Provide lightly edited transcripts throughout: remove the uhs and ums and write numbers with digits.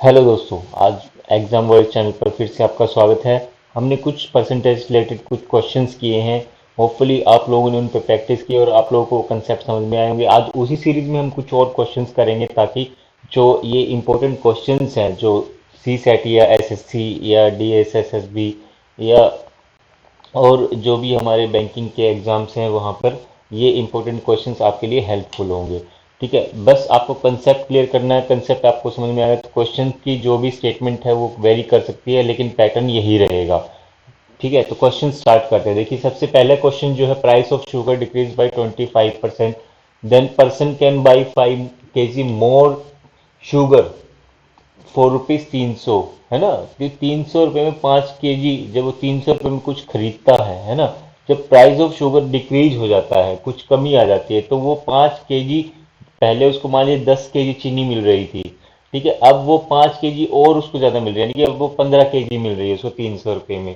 Hello दोस्तों, आज exam world channel पर फिर से आपका स्वागत है। हमने कुछ परसेंटेज रिलेटेड कुछ क्वेश्चंस किए हैं। होपफुली आप लोगों ने उन पर प्रैक्टिस की और आप लोगों को कंसेप्ट समझ में आए होंगे। आज उसी सीरीज में हम कुछ और क्वेश्चंस करेंगे ताकि जो ये इंपॉर्टेंट क्वेश्चंस हैं जो सी सेट या एसएससी या डीएसएसएसबी या और जो भी हमारे बैंकिंग के एग्जाम्स हैं वहाँ पर ये इंपॉर्टेंट क्वेश्चंस आपके लिए हेल्पफुल होंगे। ठीक है, बस आपको कंसेप्ट क्लियर करना है। कंसेप्ट आपको समझ में आया तो क्वेश्चन की जो भी स्टेटमेंट है वो वेरी कर सकती है, लेकिन पैटर्न यही रहेगा। ठीक है, तो क्वेश्चन स्टार्ट करते हैं। देखिए, सबसे पहला क्वेश्चन जो है, price of sugar decrease by 25%, then person can buy 5 kg more sugar for rupees 300। है ना, तो 300 रुपये में 5 kg, जब वो 300 रुपये में कुछ खरीदता है ना, जब प्राइस ऑफ शुगर डिक्रीज हो जाता है, कुछ कमी आ जाती है, तो वो 5 kg, पहले उसको मान लीजिए 10 kg चीनी मिल रही थी। ठीक है, अब वो 5 kg और उसको ज़्यादा मिल रही है, यानी कि अब वो 15 kg मिल रही है उसको 300 रुपये में।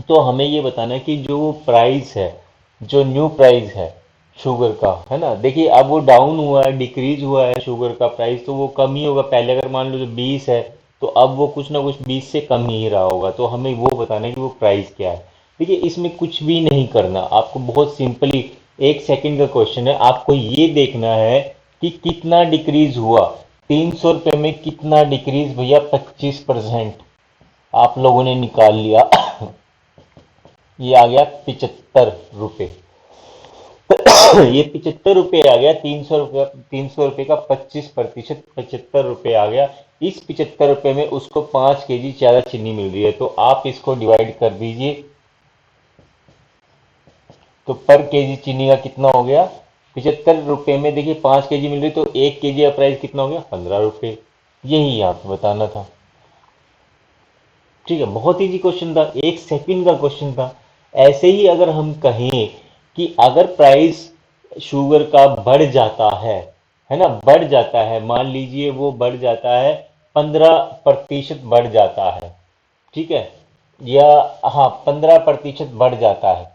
तो हमें ये बताना है कि जो प्राइस है, जो न्यू प्राइस है शुगर का, है ना, देखिए अब वो डाउन हुआ है, डिक्रीज हुआ है शुगर का प्राइस, तो वो कम ही होगा। पहले अगर मान लो जो 20 है, तो अब वो कुछ ना कुछ 20 से कम ही रहा होगा। तो हमें वो बताना है कि वो प्राइस क्या है। देखिए, इसमें कुछ भी नहीं करना आपको, बहुत सिंपली 1 सेकंड का क्वेश्चन है। आपको ये देखना है कि कितना डिक्रीज हुआ। 300 रुपये में कितना डिक्रीज भैया? 25%। आप लोगों ने निकाल लिया। ये आ गया 75 रुपये। ये 75 रुपये आ गया। 300 रुपये, 300 रुपये का 25%, 75 रुपये आ गया। इस 75 रुपये में उसको 5 kg ज्यादा चीनी मिल रही है, तो आप इसको डिवाइड कर दीजिए। तो पर केजी चीनी का कितना हो गया? 75 रुपये में देखिए 5 kg मिल रही, तो 1 kg का प्राइस कितना हो गया? 15 रुपये। यही आपको बताना था। ठीक है, बहुत इजी क्वेश्चन था, 1 सेकंड का क्वेश्चन था। ऐसे ही अगर हम कहें कि अगर प्राइस शुगर का बढ़ जाता है ना, बढ़ जाता है, मान लीजिए वो बढ़ जाता है, 15% बढ़ जाता है। ठीक है, या हाँ, 15% बढ़ जाता है,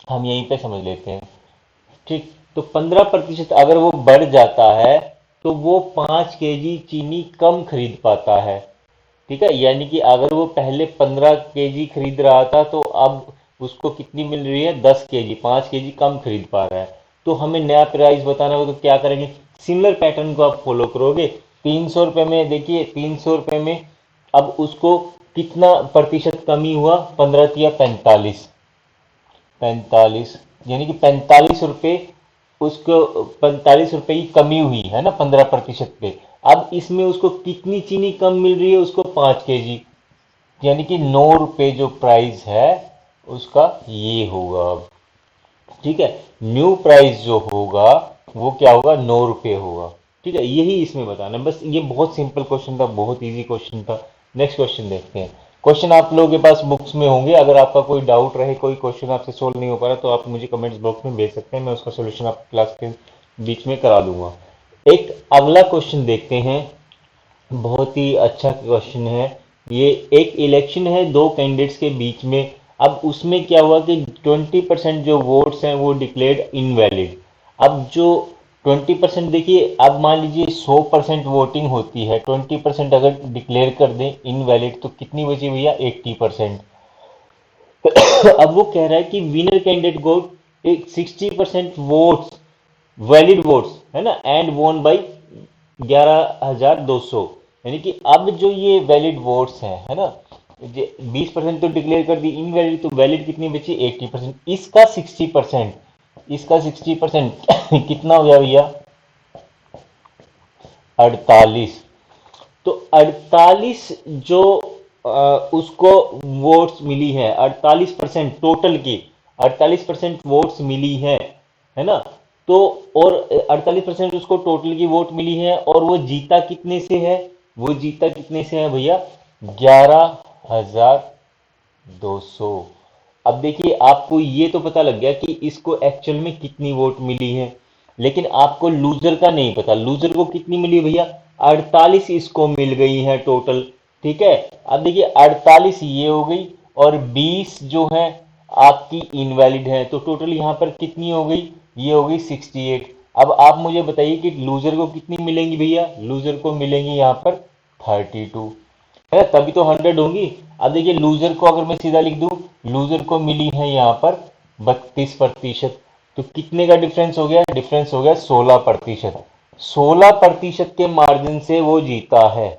हम यहीं पे समझ लेते हैं। ठीक, तो 15% अगर वो बढ़ जाता है, तो वो 5 kg चीनी कम खरीद पाता है। ठीक है, यानी कि अगर वो पहले 15 kg खरीद रहा था, तो अब उसको कितनी मिल रही है? 10 kg, 5 kg कम खरीद पा रहा है। तो हमें नया प्राइस बताना हो तो क्या करेंगे? सिमिलर पैटर्न को आप फॉलो करोगे। 300 रुपये में देखिए, 300 रुपये में अब उसको कितना प्रतिशत कमी हुआ? 15 या 45, 45, यानी कि 45 रुपये, उसको 45 रुपये की कमी हुई है ना 15% पे। अब इसमें उसको कितनी चीनी कम मिल रही है? उसको 5 kg, यानी कि 9 रुपये जो प्राइस है उसका ये होगा अब। ठीक है, न्यू प्राइस जो होगा वो क्या होगा? 9 रुपये होगा। ठीक है, यही इसमें बताना है बस। ये बहुत सिंपल क्वेश्चन था, बहुत इजी क्वेश्चन था। नेक्स्ट क्वेश्चन देखते हैं। क्वेश्चन आप लोगों के पास बुक्स में होंगे। अगर आपका कोई डाउट रहे, कोई क्वेश्चन आपसे सोल्व नहीं हो पा रहा, तो आप मुझे कमेंट्स बॉक्स में भेज सकते हैं, मैं उसका सोल्यूशन आप क्लास के बीच में करा दूंगा। एक अगला क्वेश्चन देखते हैं, बहुत ही अच्छा क्वेश्चन है ये। एक इलेक्शन है दो कैंडिडेट्स के बीच में। अब उसमें क्या हुआ कि 20% जो वोट्स हैं वो डिक्लेयर्ड इनवैलिड। अब जो 20%, देखिए अब मान लीजिए 100% वोटिंग होती है, 20% अगर डिक्लेयर कर दें इनवैलिड, तो कितनी बची भैया? 80%। अब वो कह रहा है कि विनर कैंडिडेट गोट 60% वोट्स, वैलिड वोट्स, है ना, एंड वोन बाई 11,200। यानी कि अब जो ये वैलिड वोट्स हैं, है ना, 20% तो डिक्लेयर कर दी इनवैलिड, तो वैलिड कितनी बची? 80%। इसका 60%, इसका 60% कितना हो गया भैया? 48। तो 48 जो उसको वोट्स मिली है, 48% टोटल की 48% वोट्स मिली है ना। तो और 48% उसको टोटल की वोट मिली है, और वो जीता कितने से है? वो जीता कितने से है भैया? 11,200। अब देखिए, आपको ये तो पता लग गया कि इसको एक्चुअल में कितनी वोट मिली है, लेकिन आपको लूजर का नहीं पता। लूजर को कितनी मिली भैया? 48 इसको मिल गई है टोटल। ठीक है, अब देखिए 48 ये हो गई, और 20 जो है आपकी इनवैलिड है, तो टोटल यहां पर कितनी हो गई? ये हो गई 68। अब आप मुझे बताइए कि लूजर को कितनी मिलेंगी भैया? लूजर को मिलेंगी यहां पर 32 है ना, तभी तो 100 होंगी। अब देखिए लूजर को अगर मैं सीधा लिख दूं, लूजर को मिली है यहाँ पर 32%। तो कितने का डिफरेंस हो गया? डिफरेंस हो गया 16%। 16% के मार्जिन से वो जीता है।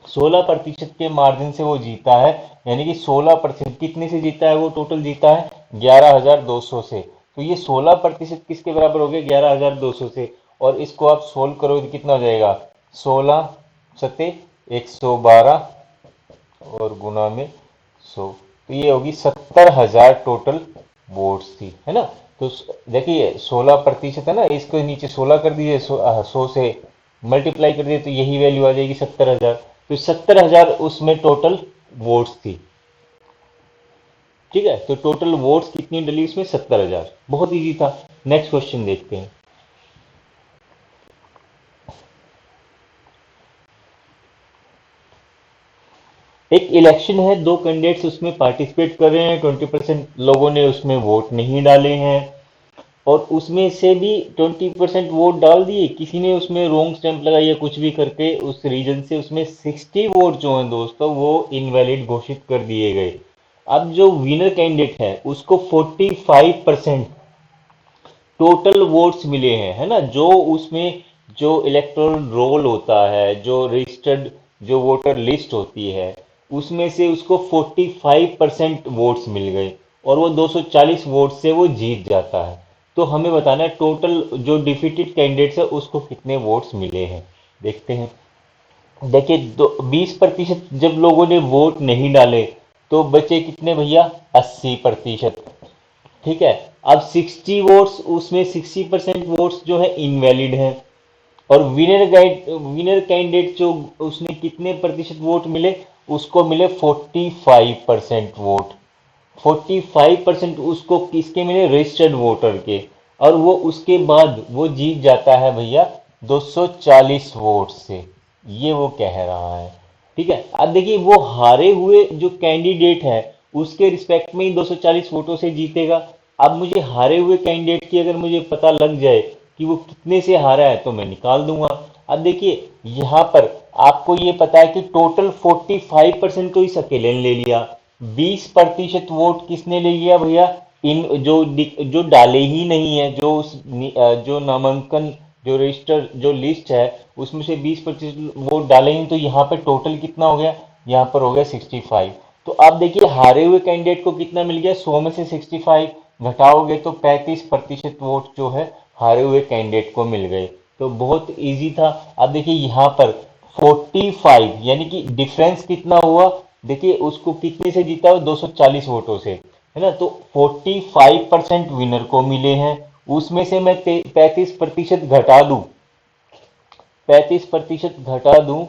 16% के मार्जिन से वो जीता है। यानी कि 16% कितने से जीता है? वो टोटल जीता है 11,200 से। तो ये 16% किसके बराबर हो गया? 11,200 से। और इसको आप सोल्व करोगे तो कितना हो जाएगा? 16 सत्ते 112 और गुना में 100, तो ये होगी 70,000 टोटल वोट्स थी, है ना। तो देखिए 16% है ना, इसको नीचे 16 कर दीजिए, 100 से मल्टीप्लाई कर दिए तो यही वैल्यू आ जाएगी 70,000। तो 70,000 उसमें टोटल वोट्स थी। ठीक है, तो टोटल वोट्स कितनी डली इसमें? 70,000। बहुत इजी था। नेक्स्ट क्वेश्चन देखते हैं। एक इलेक्शन है, दो कैंडिडेट्स उसमें पार्टिसिपेट कर रहे हैं, 20% लोगों ने उसमें वोट नहीं डाले हैं, और उसमें से भी 20% वोट डाल दिए, किसी ने उसमें रोंग स्टैंप लगाई या कुछ भी करके उस रीजन से उसमें 60 वोट जो हैं दोस्तों वो इनवैलिड घोषित कर दिए गए। अब जो विनर कैंडिडेट है उसको 45% टोटल वोट्स मिले हैं, है ना। जो उसमें जो इलेक्टोरल रोल होता है, जो रजिस्टर्ड जो वोटर लिस्ट होती है, उसमें से उसको 45% वोट्स मिल गए और वो 240 वोट से वो जीत जाता है। तो हमें बताना है टोटल जो डिफीटेड कैंडिडेट्स है उसको कितने वोट्स मिले हैं। देखते हैं। देखिए 20% जब लोगों ने वोट नहीं डाले तो बचे कितने भैया? 80%। ठीक है। अब 60 वोट्स, उसमें 60% वोट्स जो है इनवैलिड हैं। और विनर कैंडिडेट जो उसने कितने प्रतिशत वोट मिले? उसको मिले 45% वोट। 45% उसको किसके मिले? रजिस्टर्ड वोटर के। और वो उसके बाद वो जीत जाता है भैया 240 वोट से। ये वो कह रहा है। ठीक है। अब देखिए वो हारे हुए जो कैंडिडेट है उसके रिस्पेक्ट में ही 240 वोटों से जीतेगा। अब मुझे हारे हुए कैंडिडेट की अगर मुझे पता लग जाए कि वो कितने से हारा है तो मैं निकाल दूंगा। अब देखिए यहाँ पर आपको ये पता है कि टोटल 45% तो इस अकेले ने ले लिया, 20% वोट किसने ले लिया भैया? इन जो डाले ही नहीं है, जो जो नामांकन जो रजिस्टर जो लिस्ट है उसमें से 20% वोट डाले ही नहीं, तो यहाँ पे टोटल कितना हो गया? यहाँ पर हो गया 65। तो आप देखिए हारे हुए कैंडिडेट को कितना मिल गया? 100 में से 65 घटाओगे तो 35% वोट जो है हारे हुए कैंडिडेट को मिल गए। तो बहुत इजी था। अब देखिए यहाँ पर 45 यानी कि डिफरेंस कितना हुआ? देखिए उसको कितने से जीता? हो 240 वोटों से, है ना। तो 45% विनर को मिले हैं। उसमें से मैं 35% घटा दूं, 35% घटा दूं,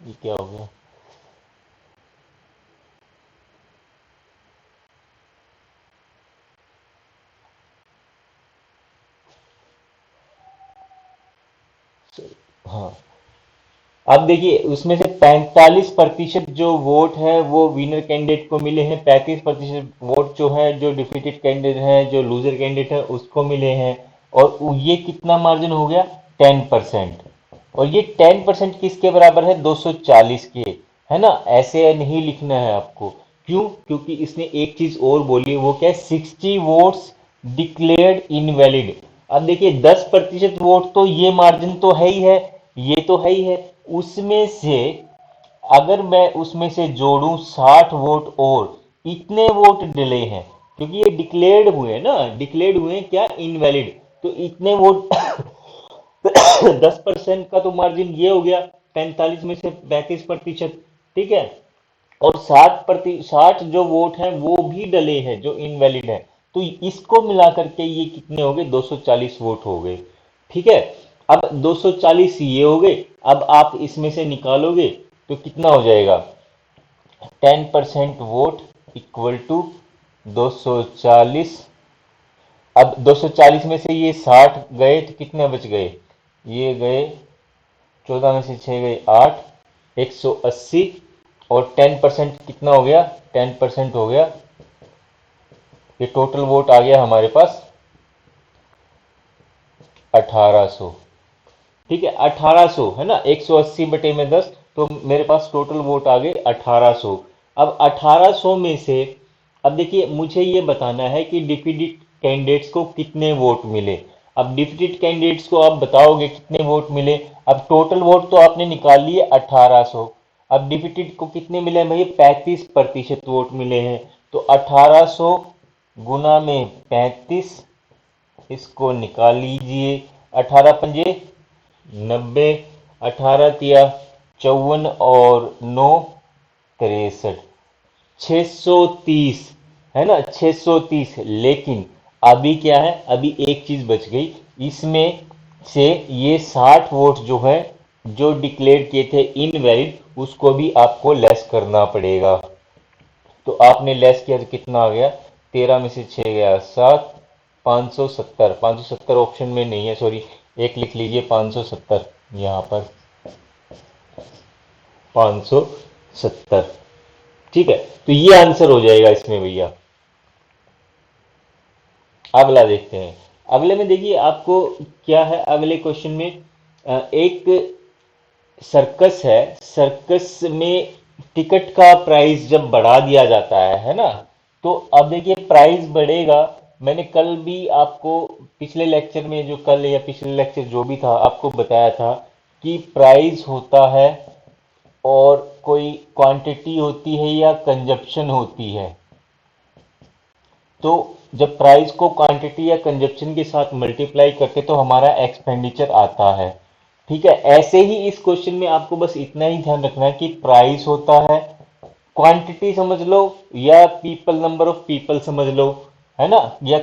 ये क्या हो गया? हाँ। अब देखिए उसमें से 45% जो वोट है वो विनर कैंडिडेट को मिले हैं, 35% वोट जो है जो डिफीटेड कैंडिडेट है, जो लूजर कैंडिडेट है उसको मिले हैं। और ये कितना मार्जिन हो गया? 10%। और ये 10% किसके बराबर है? 240 के, है ना। ऐसे नहीं लिखना है आपको। क्यों? क्योंकि इसने एक चीज और बोली है, वो क्या है? 60 वोट्स डिक्लेयर्ड इनवैलिड। अब देखिए 10% वोट तो ये मार्जिन तो है ही है, ये तो है ही है। उसमें से अगर मैं उसमें से जोड़ूं 60 वोट और, इतने वोट डले हैं क्योंकि ये डिक्लेयर्ड हुए हैं ना, डिक्लेयर्ड हुए हैं क्या? इनवैलिड। तो इतने वोट 10% का तो मार्जिन ये हो गया, 45 में से 35%। ठीक है। और 60 जो वोट हैं वो भी डले हैं जो इनवैलिड है। तो इसको मिला करके ये कितने हो गए? 240 वोट हो गए। ठीक है। अब 240 ये हो गए। अब आप इसमें से निकालोगे तो कितना हो जाएगा? 10% वोट इक्वल टू 240। अब 240 में से ये 60 गए तो कितने बच गए? ये गए 14 में से 6 गए 8, 180। और 10% कितना हो गया? 10% हो गया, ये टोटल वोट आ गया हमारे पास 1800। ठीक है, 1800 है ना, 180 बटे में 10, तो मेरे पास टोटल वोट आ गए 1800। अब 1800 में से अब देखिए मुझे ये बताना है कि डिफीटेड कैंडिडेट्स को कितने वोट मिले। अब डिफीटेड कैंडिडेट्स को आप बताओगे कितने वोट मिले। अब टोटल वोट तो आपने निकाल लिए 1800। अब डिफीटेड को कितने मिले हैं भाई, 35% वोट मिले हैं। तो 1800 गुना में 35, इसको निकाल लीजिए। 18 पंजे 90, 18 तिया 54 और 9 63, 630, है ना, 630। लेकिन अभी क्या है, अभी एक चीज बच गई इसमें से, ये 60 वोट जो है जो डिक्लेयर किए थे इनवैलिड, उसको भी आपको लेस करना पड़ेगा। तो आपने लेस किया तो कितना आ गया, 13 में से 6 गया 7, 570। 570 ऑप्शन में नहीं है, सॉरी, एक लिख लीजिए 570 यहाँ पर, 570। ठीक है, तो ये आंसर हो जाएगा इसमें भैया। अगला देखते हैं। अगले में देखिए आपको क्या है, अगले क्वेश्चन में एक सर्कस है। सर्कस में टिकट का प्राइस जब बढ़ा दिया जाता है ना, तो अब देखिए प्राइस बढ़ेगा। मैंने कल भी आपको, पिछले लेक्चर में जो कल या पिछले लेक्चर जो भी था, आपको बताया था कि प्राइस होता है और कोई क्वांटिटी होती है या कंजप्शन होती है। तो जब प्राइस को क्वांटिटी या कंजप्शन के साथ मल्टीप्लाई करते तो हमारा एक्सपेंडिचर आता है। ठीक है, ऐसे ही इस क्वेश्चन में आपको बस इतना ही ध्यान रखना है कि प्राइस होता है, क्वांटिटी समझ लो या पीपल, नंबर ऑफ पीपल समझ लो, है ना, या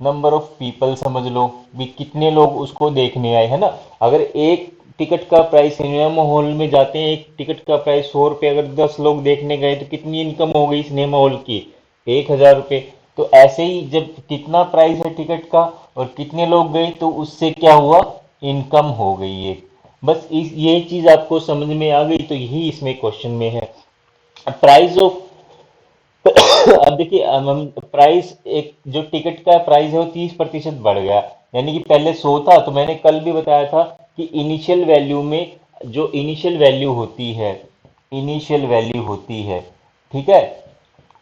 नंबर ऑफ पीपल समझ लो भी कितने लोग उसको देखने आए, है ना। अगर एक टिकट का प्राइस, सिनेमा हॉल में जाते हैं, एक टिकट का प्राइस 100 रुपये, अगर 10 लोग देखने गए तो कितनी इनकम हो गई सिनेमा हॉल की, 1000 रुपये। तो ऐसे ही जब कितना प्राइस है टिकट का और कितने लोग गए तो उससे क्या हुआ, इनकम हो गई है। बस ये चीज आपको समझ में आ गई तो यही इसमें क्वेश्चन में है। प्राइस ऑफ अब देखिए, हम प्राइस, एक जो टिकट का प्राइस है वो 30% बढ़ गया। यानी कि पहले 100 था, तो मैंने कल भी बताया था कि इनिशियल वैल्यू में, जो इनिशियल वैल्यू होती है, इनिशियल वैल्यू होती है, ठीक है,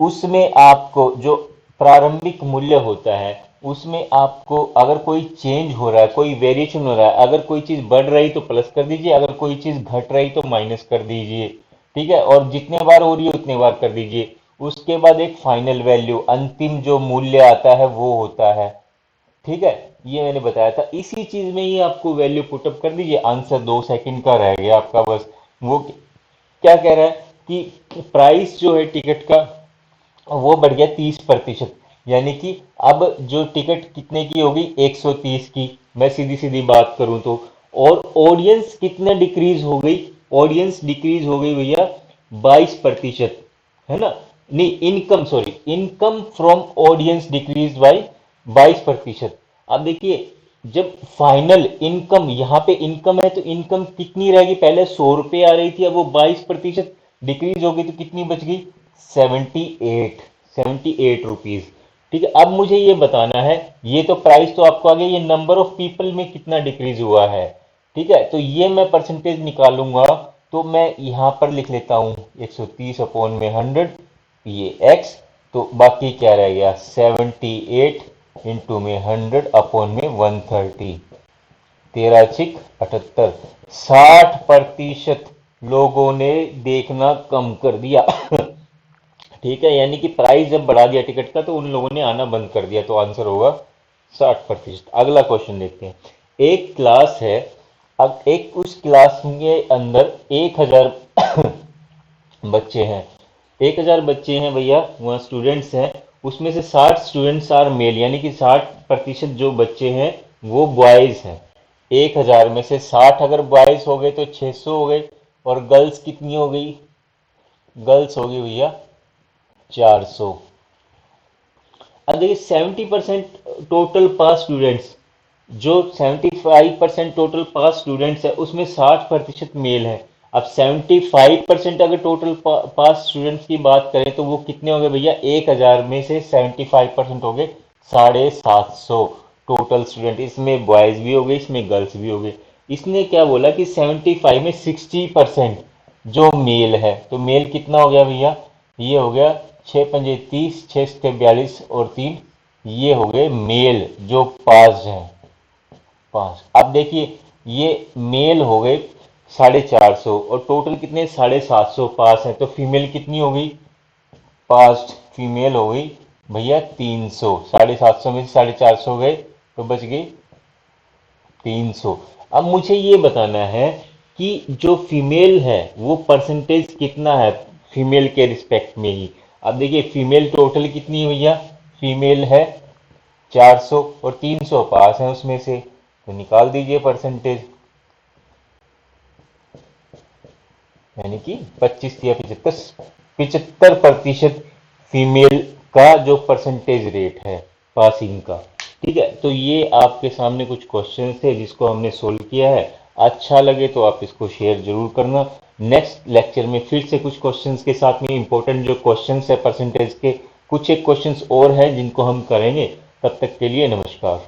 उसमें आपको जो प्रारंभिक मूल्य होता है, उसमें आपको अगर कोई चेंज हो रहा है, कोई वेरिएशन हो रहा है, अगर कोई चीज बढ़ रही तो प्लस कर दीजिए, अगर कोई चीज घट रही तो माइनस कर दीजिए। ठीक है, और जितने बार हो रही है उतने बार कर दीजिए। उसके बाद एक फाइनल वैल्यू, अंतिम जो मूल्य आता है वो होता है। ठीक है, ये मैंने बताया था, इसी चीज में ही आपको वैल्यू पुटअप कर दीजिए। आंसर 2 सेकंड का रह गया आपका बस। वो क्या कह रहा है कि प्राइस जो है टिकट का वो बढ़ गया 30%। यानी कि अब जो टिकट कितने की होगी, 130 की, मैं सीधी सीधी बात करूं तो। और ऑडियंस कितने डिक्रीज हो गई, ऑडियंस डिक्रीज हो गई भैया 22%, है ना। नहीं, income, sorry, income from audience decrease by 22%। अब देखिए, जब फाइनल इनकम, यहाँ पे इनकम है तो इनकम कितनी रहेगी, पहले 100 रुपये आ रही थी, अब वो 22% डिक्रीज हो गई तो कितनी बच गई, 78, 78 रुपीज। ठीक है, अब मुझे ये बताना है, ये तो प्राइस तो आपको आ गया, ये नंबर ऑफ पीपल में कितना डिक्रीज हुआ है। ठीक है, तो ये मैं परसेंटेज निकालूंगा, तो मैं यहां पर लिख लेता हूं 130 अपॉन में 100, ये एक्स, तो बाकी क्या रह गया, 78 इंटू में 100 अपॉन में 130, 13×6 = 78। 60% लोगों ने देखना कम कर दिया। ठीक है, यानी कि प्राइस जब बढ़ा दिया टिकट का तो उन लोगों ने आना बंद कर दिया, तो आंसर होगा 60%। अगला क्वेश्चन देखते हैं। एक क्लास है, अब एक उस क्लास के अंदर 1000 बच्चे हैं। 1000 बच्चे हैं भैया, वहाँ स्टूडेंट्स हैं। उसमें से 60 स्टूडेंट्स आर मेल, यानी कि 60% जो बच्चे हैं वो बॉयज हैं। 1000 में से 60 अगर बॉयज हो गए तो 600 हो गए, और गर्ल्स कितनी हो गई, गर्ल्स होगी भैया 400। अब देखिए 70% टोटल पास स्टूडेंट्स, जो 75% टोटल पास स्टूडेंट्स है उसमें 60% मेल है। अब 75% अगर टोटल पास स्टूडेंट्स की बात करें तो वो कितने हो गए भैया, 1000 में से 75% हो गए 750 टोटल स्टूडेंट। इसमें बॉयज भी हो गए, इसमें गर्ल्स भी हो गए। इसने क्या बोला कि 75 में 60%, जो मेल है, तो मेल कितना हो गया भैया, ये हो गया 6×5 = 30, 6×42 और 3, ये हो गए मेल जो पास हैं, 5। अब देखिए ये मेल हो गए 450 और टोटल कितने 750 पास हैं, तो फीमेल कितनी हो गई, पास्ट फीमेल हो गई भैया 300, 750 में से 450 गए तो बच गई 300। अब मुझे ये बताना है कि जो फीमेल है वो परसेंटेज कितना है फीमेल के रिस्पेक्ट में ही। अब देखिए फीमेल टोटल कितनी है भैया, फीमेल है 400 और 300 पास है उसमें से, तो निकाल दीजिए परसेंटेज, यानी कि 25 या 75, 75% फीमेल का जो परसेंटेज रेट है पासिंग का। ठीक है, तो ये आपके सामने कुछ क्वेश्चन थे जिसको हमने सोल्व किया है। अच्छा लगे तो आप इसको शेयर जरूर करना। नेक्स्ट लेक्चर में फिर से कुछ क्वेश्चंस के साथ में इंपॉर्टेंट जो क्वेश्चंस है परसेंटेज के, कुछ एक क्वेश्चंस और हैं जिनको हम करेंगे। तब तक के लिए नमस्कार।